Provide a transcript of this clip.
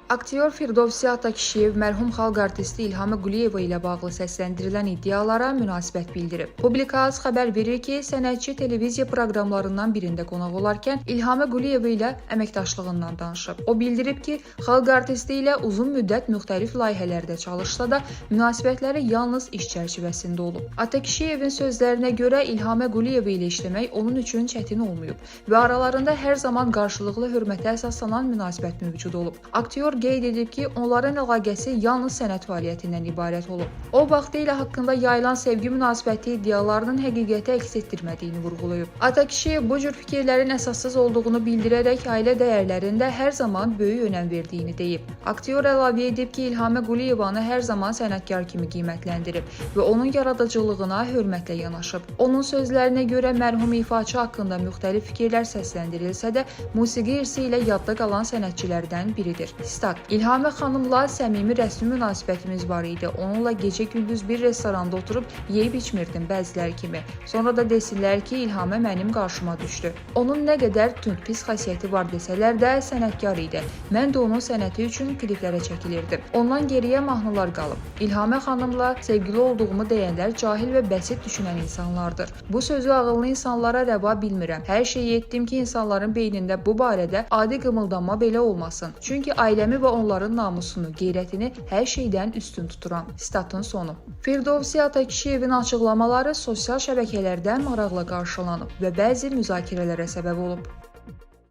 Aktyor Firdovsi Atakişiyev mərhum xalq artisti İlham Quliyeva ilə bağlı səsləndirilən iddialara münasibət bildirib. Publikaz xəbər verir ki, sənətçi televiziya proqramlarından birində qonaq olarkən İlham Quliyeva ilə əməkdaşlığından danışıb. O bildirib ki, xalq artisti ilə uzun müddət müxtəlif layihələrdə çalışsa da, münasibətləri yalnız iş çərçivəsində olub. Atakişiyevin sözlərinə görə İlham Quliyeva ilə işləmək onun üçün çətin olmayıb və aralarında hər zaman qarşılıqlı hörmətə əsaslanan münasibət mövcud olub. Aktyor qeyd edib ki, onların əlaqəsi yalnız sənət fəaliyyətindən ibarət olub. O, vaxtilə haqqında yayılan sevgi münasibəti iddialarının həqiqəti əks etdirmədiyini vurğulayıb. Atakişiyev bu cür fikirlərin əsassız olduğunu bildirərək ailə dəyərlərində hər zaman böyük önəm verdiyini deyib. Aktyor əlavə edib ki, İlham Quliyevanı hər zaman sənətkar kimi qiymətləndirib və onun yaradıcılığına hörmətlə yanaşıb. Onun sözlərinə görə mərhum ifaçı haqqında müxtəlif fikirlər səsləndirilsə də, musiqi irsi ilə yadda qalan sənətçilərdən biridir. İlhamə xanımla səmimi rəsmi münasibətimiz var idi. Onunla gecə-gündüz bir restoranda oturub yeyib içmirdim bəziləri kimi. Sonra da desinlər ki, İlhamə mənim qarşıma düşdü. Onun nə qədər tünd pis xasiyyəti var desələr də sənətkar idi. Mən də onun sənəti üçün kliplərə çəkilirdim. Ondan geriyə mahnılar qalıb. İlhamə xanımla sevgili olduğumu deyənlər cahil və bəsit düşünən insanlardır. Bu sözü ağıllı insanlara rəva bilmirəm. Hər şeyi etdim ki, insanların beynində bu barədə adi qımıldanma belə olmasın. Çünki ailəmi və onların namusunu, qeyrətini hər şeydən üstün tuturam. Statın sonu. Firdovsi Atakişiyevin açıqlamaları sosial şəbəkələrdə maraqla qarşılanıb və bəzi müzakirələrə səbəb olub.